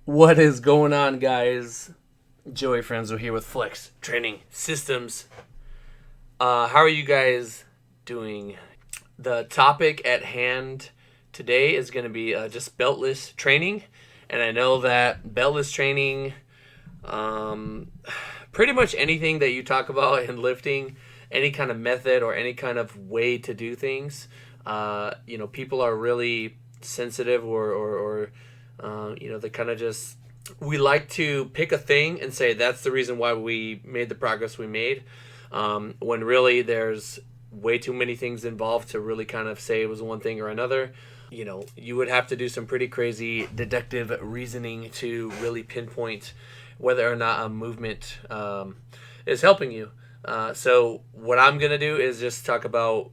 What is going on, guys? Joey Franzo here with Flex Training Systems. How are you guys doing? The topic at hand today is going to be just beltless training. And I know that beltless training, um, pretty much anything that you talk about in lifting, any kind of method or any kind of way to do things, people are really sensitive or they kind of just, we like to pick a thing and say that's the reason why we made the progress we made, when really there's way too many things involved to really kind of say it was one thing or another. You would have to do some pretty crazy deductive reasoning to really pinpoint whether or not a movement is helping you. So what I'm going to do is just talk about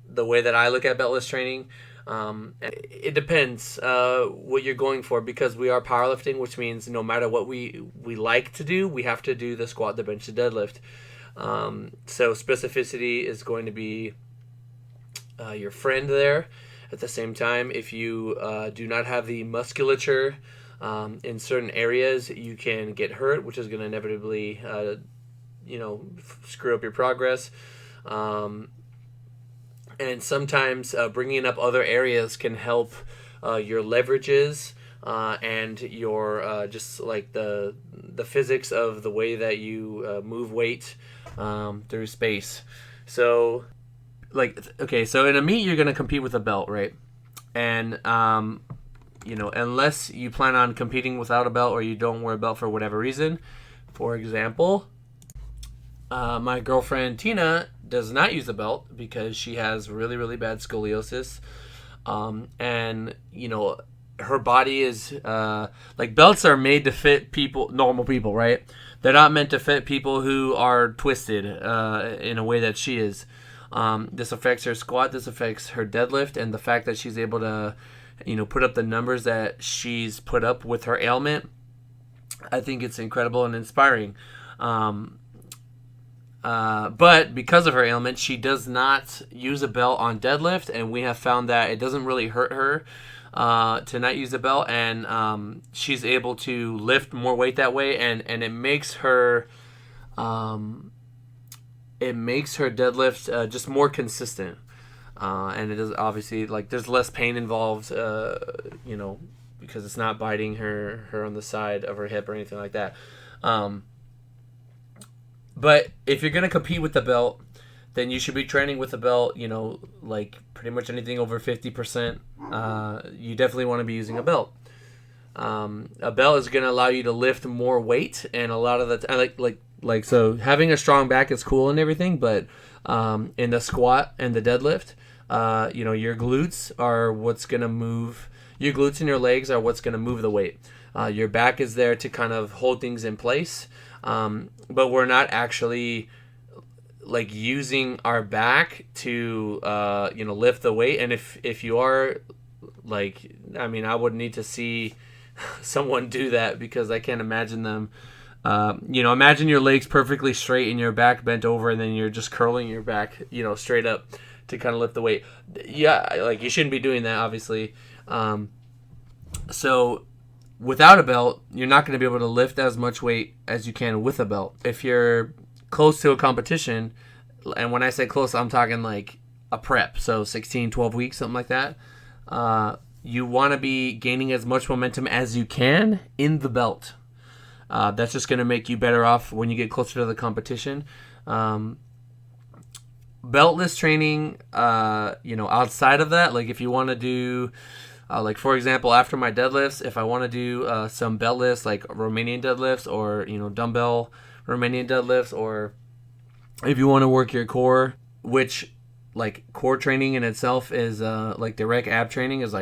the way that I look at beltless training. It depends what you're going for, because we are powerlifting, which means no matter what we like to do, we have to do the squat, the bench, the deadlift. So specificity is going to be your friend there. At the same time, if you do not have the musculature in certain areas, you can get hurt, which is going to inevitably screw up your progress. And sometimes bringing up other areas can help your leverages and your just like the physics of the way that you move weight through space. So, so in a meet you're gonna compete with a belt, right? And unless you plan on competing without a belt or you don't wear a belt for whatever reason, for example, my girlfriend Tina does not use a belt because she has really, really bad scoliosis. And her body is belts are made to fit normal people, right? They're not meant to fit people who are twisted in a way that she is. This affects her squat, this affects her deadlift, and the fact that she's able to put up the numbers that she's put up with her ailment, I think it's incredible and inspiring. But because of her ailment, she does not use a belt on deadlift, and we have found that it doesn't really hurt her to not use a belt, and she's able to lift more weight that way, and it makes her deadlift just more consistent, and it is obviously there's less pain involved, because it's not biting her on the side of her hip or anything like that. But if you're going to compete with the belt, then you should be training with the belt, pretty much anything over 50%. You definitely want to be using a belt. A belt is going to allow you to lift more weight, and a lot of the time, so having a strong back is cool and everything, but in the squat and the deadlift, your glutes are what's going to move. Your glutes and your legs are what's going to move the weight. Your back is there to kind of hold things in place. But we're not actually using our back to lift the weight. And if you are, I would need to see someone do that, because I can't imagine them. Imagine your legs perfectly straight and your back bent over, and then you're just curling your back straight up to kind of lift the weight. Yeah, you shouldn't be doing that, obviously. So without a belt, you're not going to be able to lift as much weight as you can with a belt. If you're close to a competition, and when I say close, I'm talking like a prep, so 16, 12 weeks, something like that, you want to be gaining as much momentum as you can in the belt. That's just going to make you better off when you get closer to the competition. Beltless training, outside of that, if you want to do... for example, after my deadlifts, if I want to do some beltless, like Romanian deadlifts, or dumbbell Romanian deadlifts, or if you want to work your core, which core training in itself is direct ab training is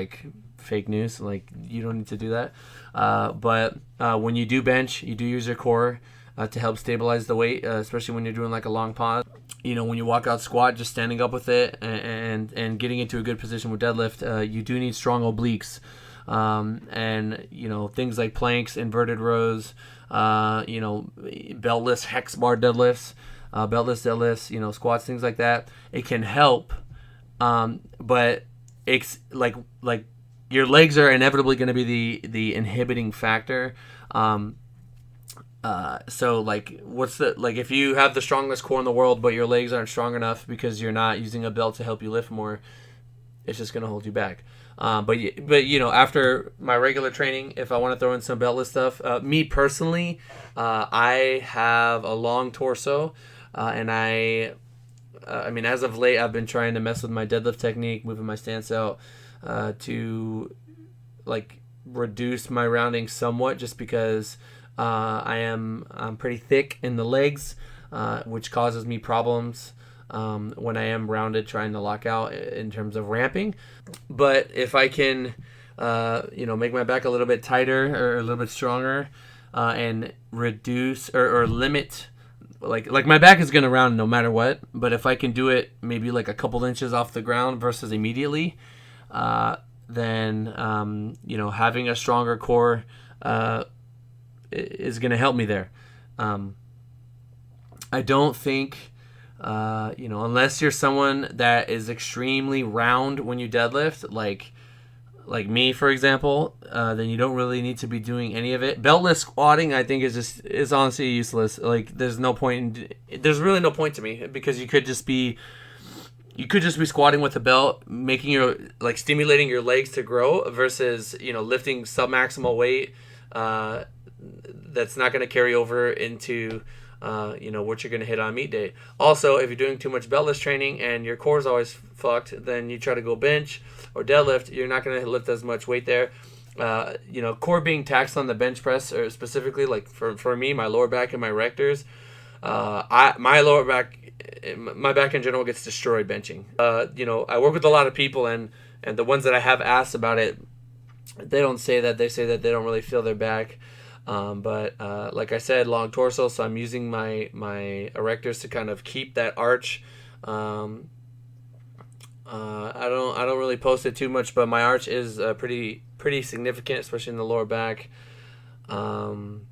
fake news. You don't need to do that. But when you do bench, you do use your core to help stabilize the weight, especially when you're doing a long pause. When you walk out squat, just standing up with it and getting into a good position with deadlift, you do need strong obliques. And things like planks, inverted rows, beltless hex bar deadlifts, beltless deadlifts, squats, things like that. It can help, but it's your legs are inevitably going to be the inhibiting factor. So like, if you have the strongest core in the world, but your legs aren't strong enough because you're not using a belt to help you lift more, it's just going to hold you back. But after my regular training, if I want to throw in some beltless stuff, me personally, I have a long torso, and as of late, I've been trying to mess with my deadlift technique, moving my stance out, to like reduce my rounding somewhat, just because I'm pretty thick in the legs, which causes me problems when I am rounded trying to lock out in terms of ramping. But if I can make my back a little bit tighter or a little bit stronger, and reduce or limit, like my back is going to round no matter what, but if I can do it maybe like a couple inches off the ground versus immediately, then having a stronger core is going to help me there. I don't think, unless you're someone that is extremely round when you deadlift, like me, for example, then you don't really need to be doing any of it. Beltless squatting, I think, is honestly useless. Like, there's really no point to me, because you could just be squatting with a belt, stimulating your legs to grow, versus lifting submaximal weight that's not going to carry over into what you're going to hit on meet day. Also, if you're doing too much beltless training and your core is always fucked, then you try to go bench or deadlift, you're not going to lift as much weight there. Core being taxed on the bench press, or specifically like for me, my lower back and my rectors, my lower back, my back in general gets destroyed benching. I work with a lot of people, and the ones that I have asked about it, they don't say that. They say that they don't really feel their back. But like I said, long torso, so I'm using my erectors to kind of keep that arch. I don't really post it too much, but my arch is pretty significant, especially in the lower back. And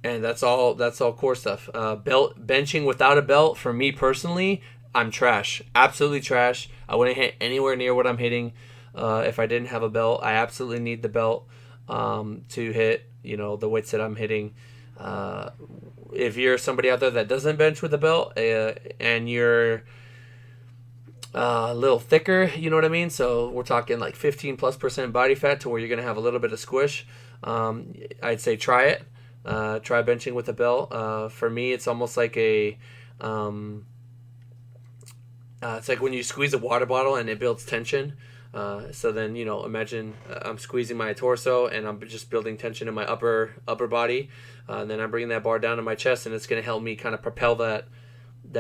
that's all core stuff. Benching without a belt, for me personally, I'm trash. Absolutely trash. I wouldn't hit anywhere near what I'm hitting if I didn't have a belt. I absolutely need the belt to hit the weights that I'm hitting. If you're somebody out there that doesn't bench with a belt, and you're a little thicker, you know what I mean? So we're talking like 15+% body fat, to where you're going to have a little bit of squish. I'd say try it. Try benching with a belt. For me, it's almost like it's like when you squeeze a water bottle and it builds tension. So then, imagine I'm squeezing my torso and I'm just building tension in my upper body. And then I'm bringing that bar down to my chest, and it's going to help me kind of propel that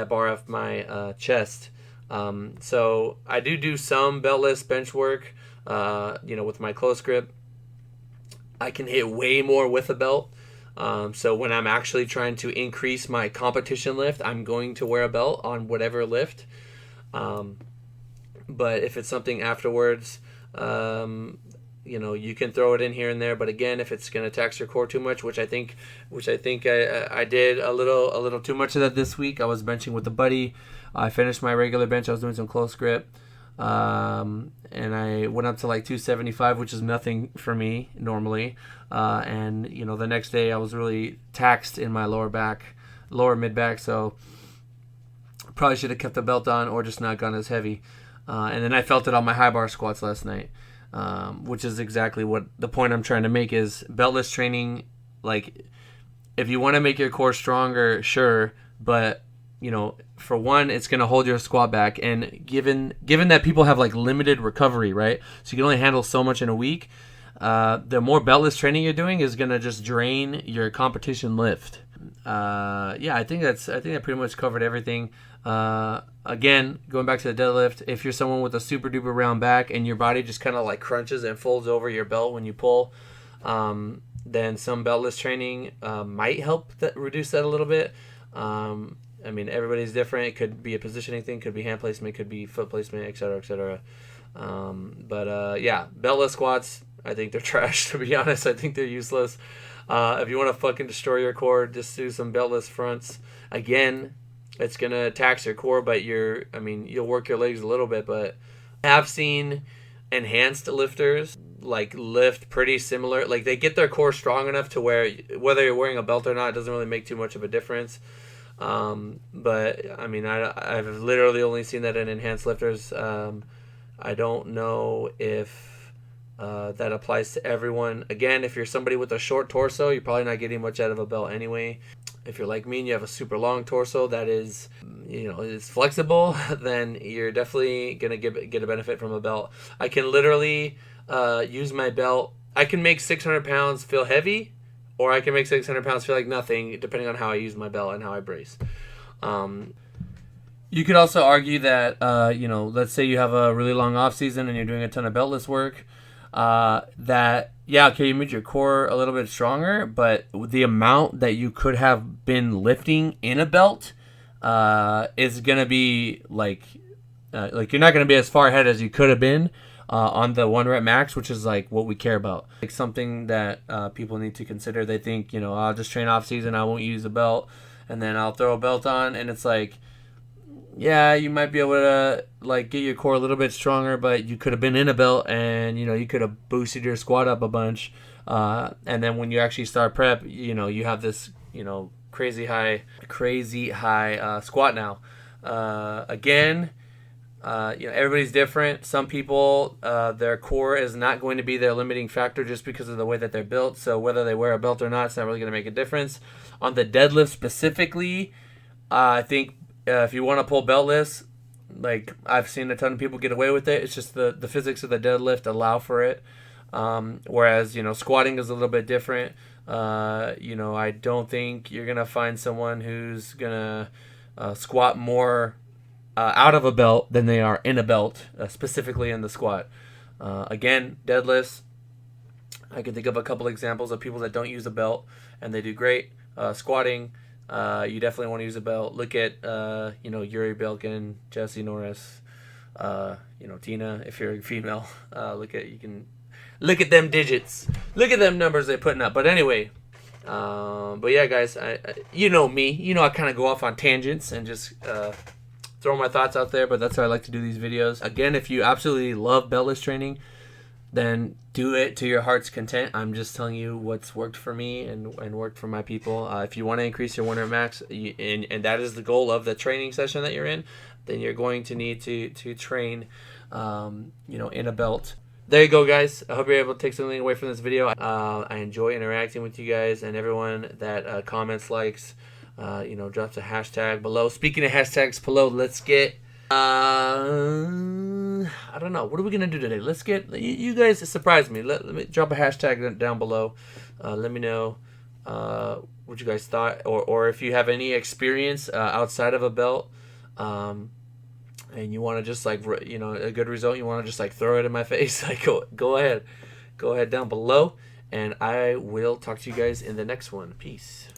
bar off my chest. So I do some beltless bench work, with my close grip. I can hit way more with a belt. So when I'm actually trying to increase my competition lift, I'm going to wear a belt on whatever lift. But if it's something afterwards, you can throw it in here and there. But again, if it's going to tax your core too much, which I think I did a little too much of that this week. I was benching with a buddy. I finished my regular bench. I was doing some close grip, and I went up to like 275, which is nothing for me normally. And the next day I was really taxed in my lower mid back, so probably should have kept the belt on or just not gone as heavy. And then I felt it on my high bar squats last night, which is exactly what the point I'm trying to make is. Beltless training, like, if you want to make your core stronger, sure, but for one, it's going to hold your squat back, and given that people have like limited recovery, right? So you can only handle so much in a week. The more beltless training you're doing is going to just drain your competition lift. I think that pretty much covered everything. Again, going back to the deadlift, if you're someone with a super duper round back and your body just kind of like crunches and folds over your belt when you pull, then some beltless training might help reduce that a little bit. Everybody's different. It could be a positioning thing, could be hand placement, could be foot placement, etc., etc. Beltless squats, I think they're trash, to be honest. I think they're useless. If you want to fucking destroy your core, just do some beltless fronts. Again, it's gonna tax your core, but you'll work your legs a little bit. But I have seen enhanced lifters like lift pretty similar. Like they get their core strong enough to where whether you're wearing a belt or not, it doesn't really make too much of a difference. But I mean, I've literally only seen that in enhanced lifters. I don't know if that applies to everyone. Again, if you're somebody with a short torso, you're probably not getting much out of a belt anyway. If you're like me and you have a super long torso that is, is flexible, then you're definitely gonna get a benefit from a belt. I can literally use my belt. I can make 600 pounds feel heavy, or I can make 600 pounds feel like nothing, depending on how I use my belt and how I brace. You could also argue that, let's say you have a really long off season and you're doing a ton of beltless work. You made your core a little bit stronger, but the amount that you could have been lifting in a belt is gonna be like you're not gonna be as far ahead as you could have been on the 1 rep max, which is like what we care about. Like something that people need to consider. They think, I'll just train off season, I won't use a belt, and then I'll throw a belt on, and it's like, yeah, you might be able to like get your core a little bit stronger, but you could have been in a belt and you could have boosted your squat up a bunch, and then when you actually start prep, you have this crazy high squat now. Again, everybody's different. Some people, their core is not going to be their limiting factor just because of the way that they're built. So whether they wear a belt or not, it's not really going to make a difference. On the deadlift specifically, I think. If you want to pull beltless, like I've seen a ton of people get away with it. It's just the physics of the deadlift allow for it. Whereas squatting is a little bit different. I don't think you're gonna find someone who's gonna squat more out of a belt than they are in a belt, specifically in the squat. Again, deadlifts. I can think of a couple examples of people that don't use a belt and they do great. Squatting. You definitely want to use a belt. Look at Yuri Belkin, Jesse Norris, Tina if you're a female. Look at them digits. Look at them numbers they're putting up. But anyway, but yeah, guys, I me. I kind of go off on tangents and just throw my thoughts out there. But that's how I like to do these videos. Again, if you absolutely love beltless training, then do it to your heart's content. I'm just telling you what's worked for me and worked for my people. If you want to increase your 1 rep max, and that is the goal of the training session that you're in, then you're going to need to train, in a belt. There you go, guys. I hope you're able to take something away from this video. I enjoy interacting with you guys and everyone that comments, likes, drops a hashtag below. Speaking of hashtags below, let's get... I don't know. What are we gonna do today? Let's get you guys surprise me. Let me drop a hashtag down below. Let me know what you guys thought, or if you have any experience outside of a belt, and you want to just like a good result. You want to just like throw it in my face. Like go ahead down below, and I will talk to you guys in the next one. Peace.